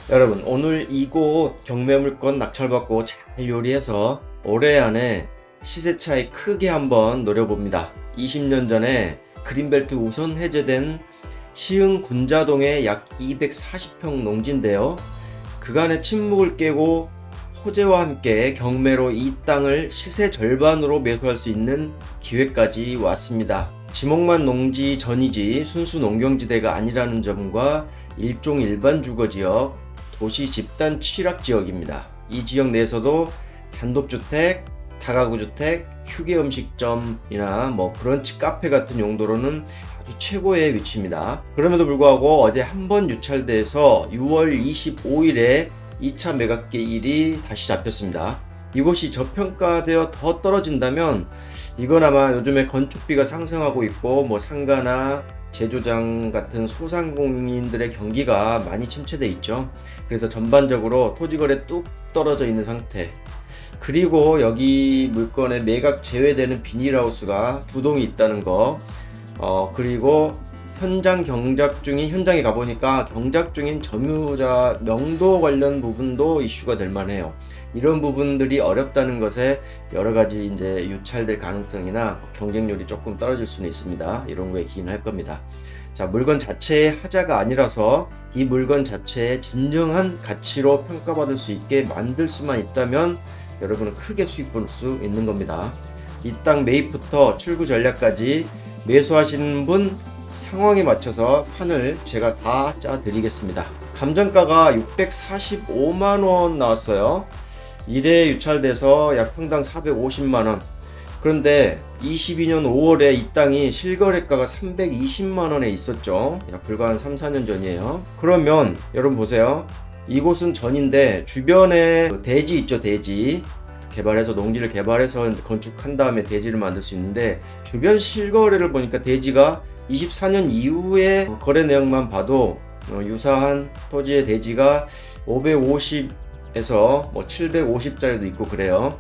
여러분, 오늘 이곳 경매물건 낙찰받고 잘 요리해서 올해 안에 시세 차이 크게 한번 노려봅니다. 20년 전에 그린벨트 우선 해제된 시흥 군자동의 약 240평 농지인데요. 그간의 침묵을 깨고 호재와 함께 경매로 이 땅을 시세 절반으로 매수할 수 있는 기회까지 왔습니다. 지목만 농지 전이지 순수 농경지대가 아니라는 점과 일종 일반 주거지역, 도시 집단 취락 지역입니다. 이 지역 내에서도 단독주택, 다가구주택, 휴게음식점이나 브런치 카페 같은 용도로는 아주 최고의 위치입니다. 그럼에도 불구하고 어제 한번 유찰돼서 6월 25일에 2차 매각계일이 다시 잡혔습니다. 이곳이 저평가되어 더 떨어진다면 이건 아마 요즘에 건축비가 상승하고 있고 상가나 제조장 같은 소상공인들의 경기가 많이 침체돼 있죠. 그래서 전반적으로 토지거래 뚝 떨어져 있는 상태. 그리고 여기 물건에 매각 제외되는 비닐하우스가 두 동이 있다는 거. 그리고 현장에 가보니까 경작 중인 점유자 명도 관련 부분도 이슈가 될 만해요. 이런 부분들이 어렵다는 것에 여러 가지 이제 유찰될 가능성이나 경쟁률이 조금 떨어질 수는 있습니다. 이런 거에 기인할 겁니다. 자, 물건 자체의 하자가 아니라서 이 물건 자체의 진정한 가치로 평가받을 수 있게 만들 수만 있다면 여러분은 크게 수익 볼 수 있는 겁니다. 이 땅 매입부터 출구 전략까지 매수하시는 분 상황에 맞춰서 판을 제가 다 짜 드리겠습니다. 감정가가 645만원 나왔어요. 1회 유찰돼서 약 평당 450만원. 그런데 22년 5월에 이 땅이 실거래가가 320만원에 있었죠. 약 불과 한 3, 4년 전이에요. 그러면 여러분 보세요. 이곳은 전인데 주변에 대지 있죠, 대지. 개발해서 농지를 개발해서 건축한 다음에 대지를 만들 수 있는데 주변 실거래를 보니까 대지가 24년 이후에 거래 내역만 봐도 유사한 토지의 대지가 550에서 750짜리도 있고 그래요.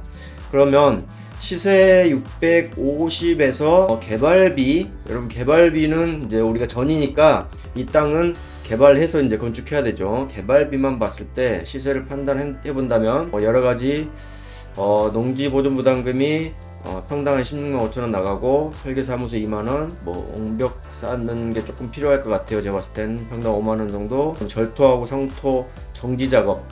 그러면 시세 650에서 개발비, 여러분 개발비는 이제 우리가 전이니까 이 땅은 개발해서 이제 건축해야 되죠. 개발비만 봤을 때 시세를 판단해 본다면 여러 가지 농지보존부담금이 평당 한 16만 5천원 나가고 설계사무소 2만원, 옹벽 쌓는 게 조금 필요할 것 같아요. 제가 봤을 땐 평당 5만원 정도. 절토하고 성토 정지작업,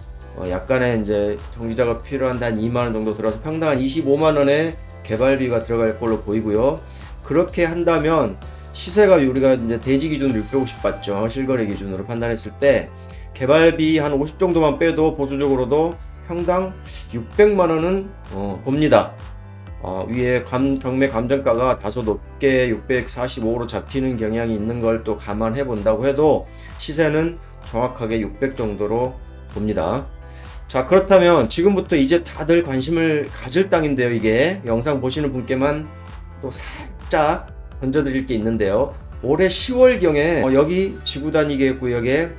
약간의 이제 정지작업 필요한데 한 2만원 정도 들어서 평당 한 25만원의 개발비가 들어갈 걸로 보이고요. 그렇게 한다면 시세가 우리가 이제 대지 기준으로 650 봤죠. 실거래 기준으로 판단했을 때 개발비 한 50 정도만 빼도 보수적으로도 평당 600만원은 봅니다. 위에 경매 감정가가 다소 높게 645로 잡히는 경향이 있는 걸 또 감안해 본다고 해도 시세는 정확하게 600 정도로 봅니다. 자, 그렇다면 지금부터 이제 다들 관심을 가질 땅인데요. 이게 영상 보시는 분께만 또 살짝 던져드릴 게 있는데요. 올해 10월경에 여기 지구단위 계획구역에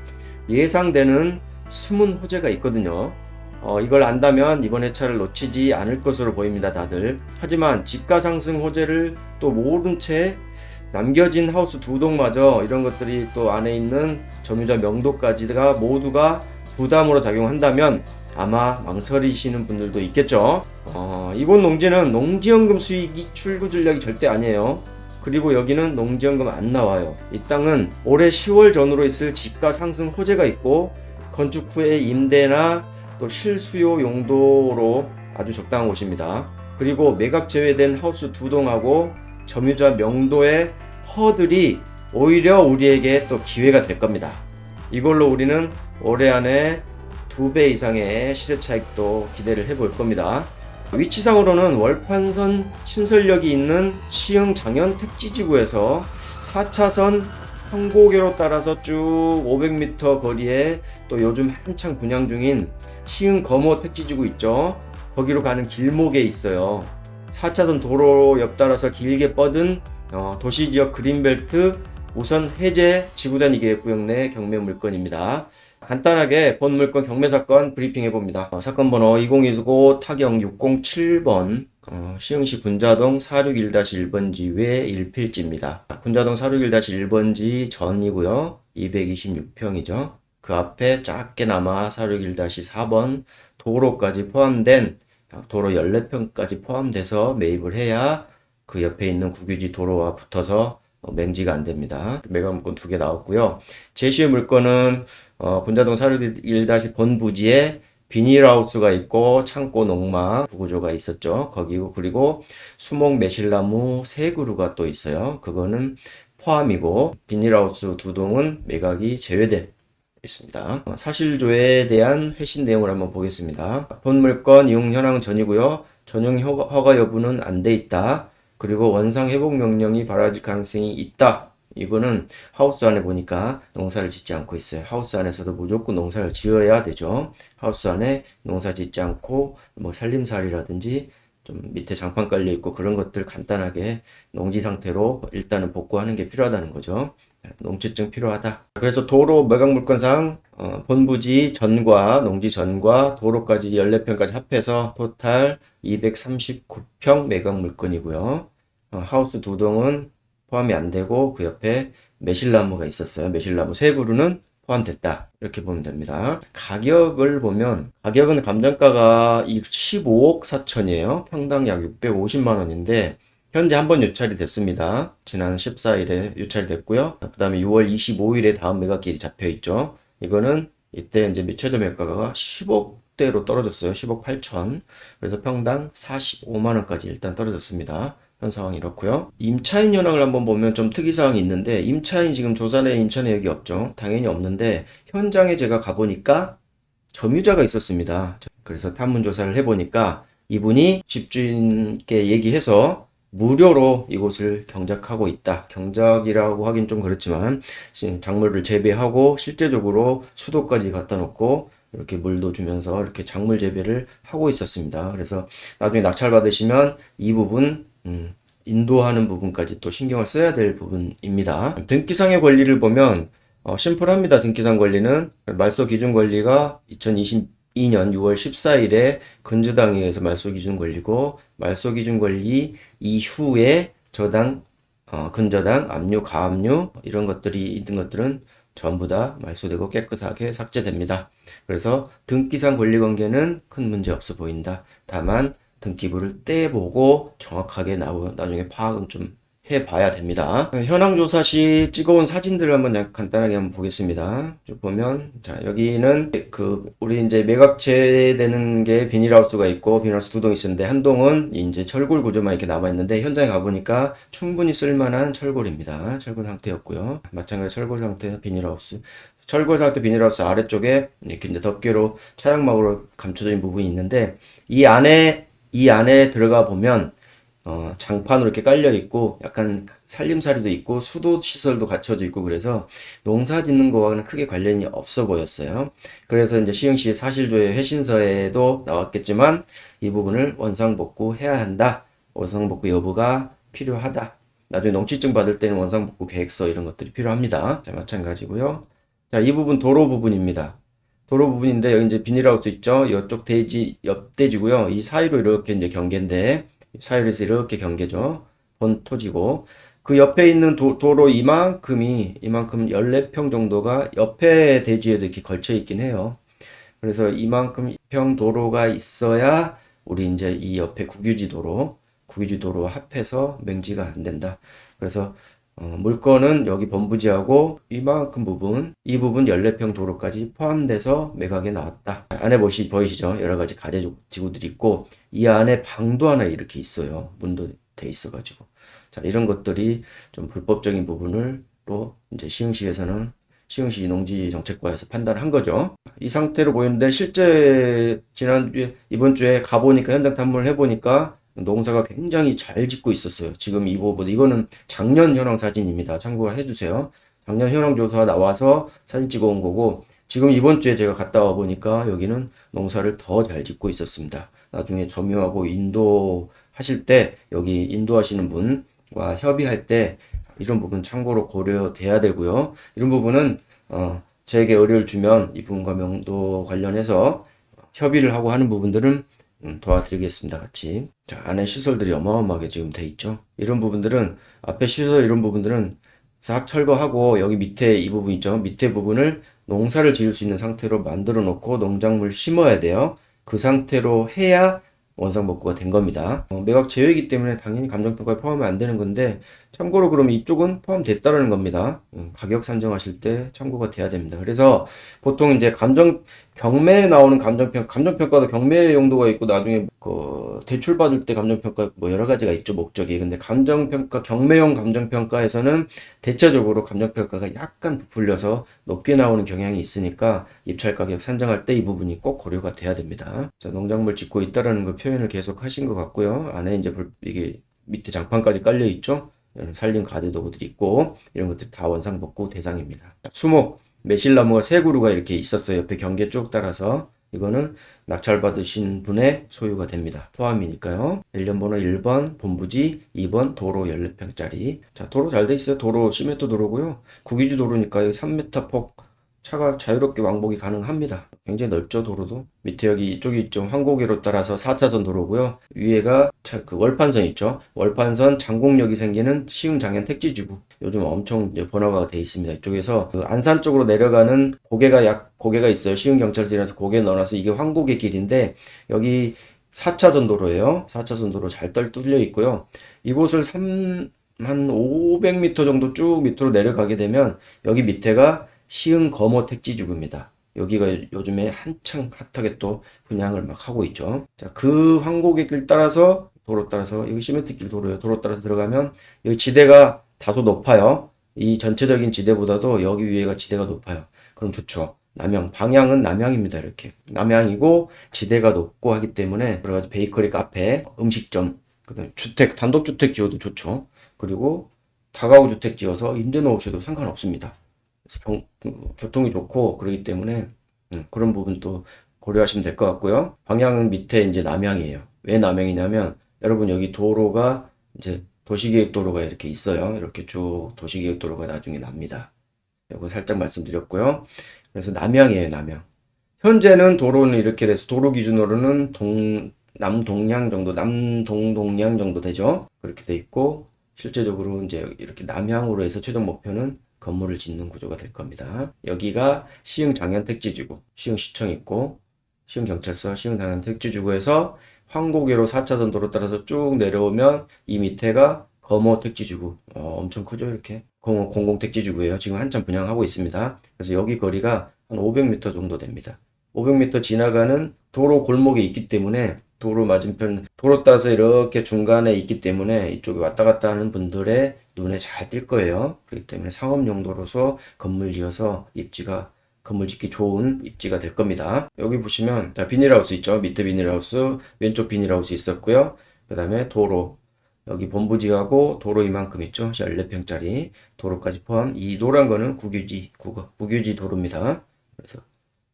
예상되는 숨은 호재가 있거든요. 이걸 안다면 이번 회차를 놓치지 않을 것으로 보입니다, 다들. 하지만 집가 상승 호재를 또 모른 채 남겨진 하우스 두 동마저 이런 것들이 또 안에 있는 점유자 명도까지가 모두가 부담으로 작용한다면 아마 망설이시는 분들도 있겠죠. 이곳 농지는 농지연금 수익이 출구 전략이 절대 아니에요. 그리고 여기는 농지연금 안 나와요. 이 땅은 올해 10월 전후로 있을 집가 상승 호재가 있고 건축 후에 임대나 또 실수요 용도로 아주 적당한 곳입니다. 그리고 매각 제외된 하우스 두 동하고 점유자 명도의 허들이 오히려 우리에게 또 기회가 될 겁니다. 이걸로 우리는 올해 안에 2배 이상의 시세 차익도 기대를 해볼 겁니다. 위치상으로는 월판선 신설역이 있는 시흥 장현 택지지구에서 4차선 현고개로 따라서 쭉 500m 거리에 또 요즘 한창 분양 중인 시흥 거모 택지지구 있죠. 거기로 가는 길목에 있어요. 4차선 도로 옆 따라서 길게 뻗은 도시지역 그린벨트 우선 해제 지구단위 계획구역 내 경매 물건입니다. 간단하게 본 물건 경매 사건 브리핑 해봅니다. 사건 번호 2025 타경 607번 시흥시 군자동 461-1번지 외 1필지입니다. 군자동 461-1번지 전이고요. 226평이죠. 그 앞에 작게나마 461-4번 도로까지 포함된 도로 14평까지 포함돼서 매입을 해야 그 옆에 있는 국유지 도로와 붙어서 맹지가 안 됩니다. 매각 물건 2개 나왔고요. 제시의 물건은 군자동 461- 본부지에 비닐하우스가 있고 창고 농막 구조가 있었죠. 거기고 그리고 수목 매실나무 3그루가 또 있어요. 그거는 포함이고 비닐하우스 2동은 매각이 제외된 있습니다. 사실조회에 대한 회신 내용을 한번 보겠습니다. 본 물건 이용 현황 전이고요. 전용 허가 여부는 안 돼 있다. 그리고 원상 회복 명령이 발화질 가능성이 있다. 이거는 하우스 안에 보니까 농사를 짓지 않고 있어요. 하우스 안에서도 무조건 농사를 지어야 되죠. 하우스 안에 농사 짓지 않고 뭐 살림살이라든지 좀 밑에 장판 깔려 있고 그런 것들 간단하게 농지 상태로 일단은 복구하는 게 필요하다는 거죠. 농지증 필요하다. 그래서 도로 매각 물건상 본부지 전과 농지 전과 도로까지 14평까지 합해서 토탈 239평 매각 물건이고요. 하우스 2동은 포함이 안 되고 그 옆에 매실나무가 있었어요. 매실나무 3그루는 포함됐다. 이렇게 보면 됩니다. 가격을 보면 가격은 감정가가 15억 4천이에요. 평당 약 650만 원인데 현재 한번 유찰이 됐습니다. 지난 14일에 유찰이 됐고요. 그 다음에 6월 25일에 다음 매각일이 잡혀 있죠. 이거는 이때 이제 최저 매가가 10억대로 떨어졌어요. 10억 8천. 그래서 평당 45만 원까지 일단 떨어졌습니다. 현 상황이 이렇고요. 임차인 현황을 한번 보면 좀 특이사항이 있는데 임차인 지금 조사내 임차 내역이 없죠. 당연히 없는데 현장에 제가 가보니까 점유자가 있었습니다. 그래서 탐문 조사를 해보니까 이분이 집주인께 얘기해서 무료로 이곳을 경작하고 있다. 경작이라고 하긴 좀 그렇지만 작물을 재배하고 실제적으로 수도까지 갖다 놓고 이렇게 물도 주면서 이렇게 작물 재배를 하고 있었습니다. 그래서 나중에 낙찰 받으시면 이 부분 인도하는 부분까지 또 신경을 써야 될 부분입니다. 등기상의 권리를 보면 심플합니다. 등기상 권리는 말소 기준 권리가 2022년 6월 14일에 근저당에 의해서 말소 기준 권리고 말소 기준 권리 이후에 저당, 근저당, 압류, 가압류 이런 것들이 있는 것들은 전부 다 말소되고 깨끗하게 삭제됩니다. 그래서 등기상 권리 관계는 큰 문제 없어 보인다. 다만 등기부를 떼보고 정확하게 나중에 파악은 좀 해봐야 됩니다. 현황조사 시 찍어온 사진들을 한번 간단하게 한번 보겠습니다. 쭉 보면, 자, 여기는 우리 이제 매각체되는 게 비닐하우스가 있고, 비닐하우스 2동 있었는데, 한 동은 이제 철골 구조만 이렇게 남아있는데, 현장에 가보니까 충분히 쓸만한 철골입니다. 철골 상태였고요. 마찬가지 철골 상태 비닐하우스. 철골 상태 비닐하우스 아래쪽에 이렇게 이제 덮개로 차양막으로 감춰져 있는 부분이 있는데, 이 안에 들어가 보면, 장판으로 이렇게 깔려 있고, 약간 살림살이도 있고, 수도 시설도 갖춰져 있고, 그래서 농사 짓는 거와는 크게 관련이 없어 보였어요. 그래서 이제 시흥시 사실조회 회신서에도 나왔겠지만, 이 부분을 원상복구 해야 한다. 원상복구 여부가 필요하다. 나중에 농지증 받을 때는 원상복구 계획서 이런 것들이 필요합니다. 자, 마찬가지고요. 자, 이 부분 도로 부분입니다. 도로 부분인데, 여기 이제 비닐하우스 있죠? 이쪽 대지, 옆 대지고요. 이 사이로 이렇게 이제 경계인데, 사이로에서 이렇게 경계죠. 본 토지고 그 옆에 있는 도로 이만큼 14평 정도가 옆에 대지에도 이렇게 걸쳐 있긴 해요. 그래서 이만큼 평 도로가 있어야 우리 이제 이 옆에 국유지 도로와 합해서 맹지가 안 된다. 그래서 물건은 여기 본부지하고 이만큼 부분, 이 부분 14평 도로까지 포함돼서 매각에 나왔다. 안에 보이시죠? 여러 가지 가재지구들이 있고, 이 안에 방도 하나 이렇게 있어요. 문도 돼 있어가지고. 자, 이런 것들이 좀 불법적인 부분으로 이제 시흥시에서는 시흥시 농지정책과에서 판단한 거죠. 이 상태로 보이는데 실제 이번 주에 가보니까 현장 탐문을 해보니까 농사가 굉장히 잘 짓고 있었어요. 지금 이거는 작년 현황 사진입니다. 참고해 주세요. 작년 현황 조사 나와서 사진 찍어 온 거고, 지금 이번 주에 제가 갔다 와 보니까 여기는 농사를 더 잘 짓고 있었습니다. 나중에 점유하고 인도하실 때, 여기 인도하시는 분과 협의할 때 이런 부분 참고로 고려돼야 되고요. 이런 부분은 제게 의뢰를 주면 이 부분과 명도 관련해서 협의를 하고 하는 부분들은 도와드리겠습니다. 같이. 자, 안에 시설들이 어마어마하게 지금 돼 있죠. 이런 부분들은 앞에 시설 이런 부분들은 싹 철거하고 여기 밑에 이 부분 있죠. 밑에 부분을 농사를 지을 수 있는 상태로 만들어 놓고 농작물 심어야 돼요. 그 상태로 해야 원상복구가 된 겁니다. 매각 제외이기 때문에 당연히 감정평가에 포함이 안 되는 건데, 참고로 그러면 이쪽은 포함됐다라는 겁니다. 가격 산정하실 때 참고가 돼야 됩니다. 그래서 보통 이제 경매에 나오는 감정평가도 경매 용도가 있고, 나중에 그 대출 받을 때 감정평가 뭐 여러 가지가 있죠, 목적이. 근데 경매용 감정평가에서는 대체적으로 감정평가가 약간 부풀려서 높게 나오는 경향이 있으니까 입찰 가격 산정할 때 이 부분이 꼭 고려가 돼야 됩니다. 자, 농작물 짓고 있다라는 걸 표현을 계속 하신 것 같고요. 안에 이제 이게 밑에 장판까지 깔려 있죠. 살림 가드도구들이 있고 이런 것들 다 원상복구 대상입니다. 수목 매실나무가 세 그루가 이렇게 있었어요. 옆에 경계 쭉 따라서. 이거는 낙찰 받으신 분의 소유가 됩니다. 포함이니까요. 일련번호 1번 본부지, 2번 도로 14평짜리. 자, 도로 잘 돼 있어요. 도로 10m 도로고요. 국유지 도로니까요. 3m 폭 차가 자유롭게 왕복이 가능합니다. 굉장히 넓죠, 도로도. 밑에 여기 이쪽이 좀 환고계로 따라서 4차선 도로고요. 위에가 그 월판선 있죠. 월판선 장곡역이 생기는 시흥장현 택지지구. 요즘 엄청 이제 번화가가 돼 있습니다. 이쪽에서 그 안산 쪽으로 내려가는 고개가 있어요. 시흥경찰서에서 고개 넣어놔서 이게 환고계 길인데 여기 4차선 도로예요. 4차선 도로 잘 뚫려 있고요. 이곳을 한 500m 정도 쭉 밑으로 내려가게 되면 여기 밑에가 시흥 거모 택지지구입니다. 여기가 요즘에 한창 핫하게 또 분양을 막 하고 있죠. 자, 그 황곡의 길 따라서 도로 따라서 여기 시멘트길 도로요. 도로 따라서 들어가면 여기 지대가 다소 높아요. 이 전체적인 지대보다도 여기 위에가 지대가 높아요. 그럼 좋죠. 방향은 남향입니다. 이렇게 남향이고 지대가 높고 하기 때문에 여러 가지 베이커리, 카페, 음식점, 그다음에 단독주택 지어도 좋죠. 그리고 다가구 주택 지어서 임대 놓으셔도 상관없습니다. 교통이 좋고 그러기 때문에 그런 부분도 고려하시면 될 것 같고요. 방향은 밑에 이제 남향이에요. 왜 남향이냐면 여러분 여기 도로가 이제 도시계획도로가 이렇게 있어요. 이렇게 쭉 도시계획도로가 나중에 납니다. 이거 살짝 말씀드렸고요. 그래서 남향이에요, 남향. 현재는 도로는 이렇게 돼서 도로 기준으로는 남동양 정도 되죠. 그렇게 돼 있고 실제적으로 이제 이렇게 남향으로 해서 최종 목표는 건물을 짓는 구조가 될 겁니다. 여기가 시흥 장현 택지지구, 시흥시청 있고 시흥경찰서, 시흥 장현 택지지구에서 황고계로 4차선 도로 따라서 쭉 내려오면 이 밑에가 거모 택지지구. 엄청 크죠, 이렇게. 공공 택지지구예요. 지금 한참 분양하고 있습니다. 그래서 여기 거리가 한 500m 정도 됩니다. 500m 지나가는 도로 골목에 있기 때문에 도로 맞은편, 도로 따라서 이렇게 중간에 있기 때문에 이쪽에 왔다 갔다 하는 분들의 눈에 잘 띌 거예요. 그렇기 때문에 상업 용도로서 건물 지어서 건물 짓기 좋은 입지가 될 겁니다. 여기 보시면 비닐하우스 있죠. 밑에 비닐하우스, 왼쪽 비닐하우스 있었고요. 그 다음에 도로, 여기 본부지하고 도로 이만큼 있죠. 14평짜리 도로까지 포함. 이 노란 거는 국유지 도로입니다. 그래서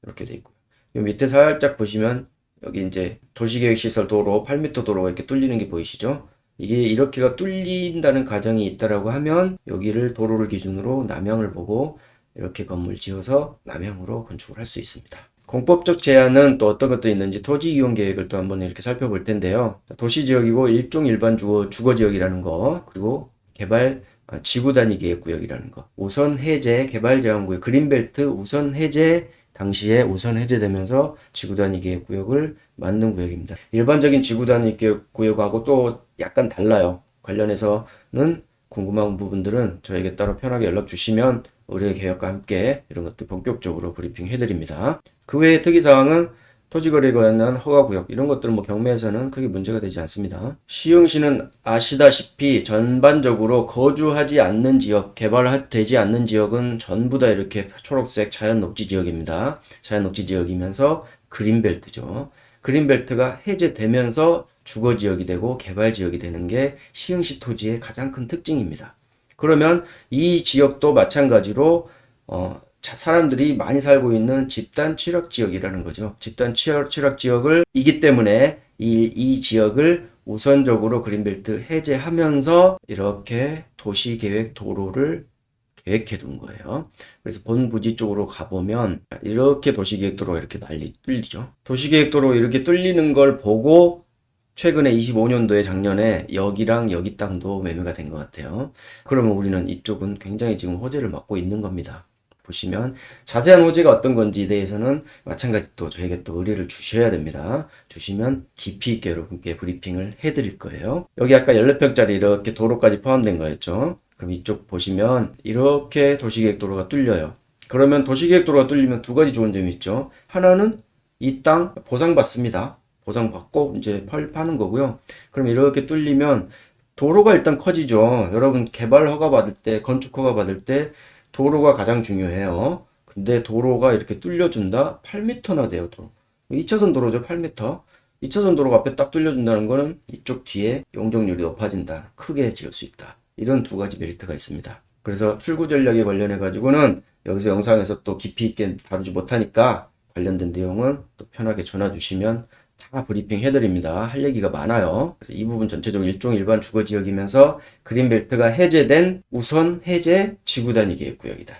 이렇게 돼 있고요. 이 밑에 살짝 보시면 여기 이제 도시계획시설 도로 8m 도로가 이렇게 뚫리는 게 보이시죠? 이게 이렇게가 뚫린다는 가정이 있다라고 하면 여기를 도로를 기준으로 남향을 보고 이렇게 건물 지어서 남향으로 건축을 할 수 있습니다. 공법적 제한은 또 어떤 것들이 있는지 토지 이용 계획을 또 한번 이렇게 살펴볼 텐데요. 도시지역이고 일종 일반 주거지역이라는 거, 그리고 지구 단위 계획 구역이라는 거, 우선 해제 개발 제한 구역, 그린벨트 우선 해제 당시에 우선 해제되면서 지구 단위 계획 구역을 만든 구역입니다. 일반적인 지구 단위 계획 구역하고 또 약간 달라요. 관련해서는 궁금한 부분들은 저에게 따로 편하게 연락 주시면 의뢰 개혁과 함께 이런 것들 본격적으로 브리핑 해드립니다. 그 외에 특이사항은 토지거래에 관한 허가구역 이런 것들은 뭐 경매에서는 크게 문제가 되지 않습니다. 시흥시는 아시다시피 전반적으로 거주하지 않는 지역, 개발되지 않는 지역은 전부 다 이렇게 초록색 자연녹지 지역입니다. 자연녹지 지역이면서 그린벨트죠. 그린벨트가 해제되면서 주거지역이 되고 개발지역이 되는 게 시흥시 토지의 가장 큰 특징입니다. 그러면 이 지역도 마찬가지로 사람들이 많이 살고 있는 집단 취락 지역이라는 거죠. 집단 취락 지역을 이기 때문에 이 지역을 우선적으로 그린벨트 해제하면서 이렇게 도시계획 도로를 계획해 둔 거예요. 그래서 본부지 쪽으로 가보면 이렇게 도시계획도로가 이렇게 뚫리죠. 도시계획도로 이렇게 뚫리는 걸 보고 최근에 25년도에 작년에 여기랑 여기 땅도 매매가 된 것 같아요. 그러면 우리는 이쪽은 굉장히 지금 호재를 맞고 있는 겁니다. 보시면 자세한 호재가 어떤 건지에 대해서는 마찬가지 또 저에게 또 의뢰를 주셔야 됩니다. 주시면 깊이 있게 여러분께 브리핑을 해드릴 거예요. 여기 아까 14평짜리 이렇게 도로까지 포함된 거였죠. 그럼 이쪽 보시면 이렇게 도시계획도로가 뚫려요. 그러면 도시계획도로가 뚫리면 두 가지 좋은 점이 있죠. 하나는 이 땅 보상받습니다. 보상받고 이제 파는 거고요. 그럼 이렇게 뚫리면 도로가 일단 커지죠. 여러분 개발 허가 받을 때, 건축 허가 받을 때 도로가 가장 중요해요. 근데 도로가 이렇게 뚫려준다? 8m나 돼요, 도로. 2차선 도로죠, 8m. 2차선 도로가 앞에 딱 뚫려준다는 거는 이쪽 뒤에 용적률이 높아진다. 크게 지을 수 있다. 이런 두 가지 메리트가 있습니다. 그래서 출구 전략에 관련해 가지고는 여기서 영상에서 또 깊이 있게 다루지 못하니까 관련된 내용은 또 편하게 전화 주시면 다 브리핑 해드립니다. 할 얘기가 많아요. 그래서 이 부분 전체적으로 일종 일반 주거지역이면서 그린벨트가 해제된 우선 해제 지구단위 계획구역이다.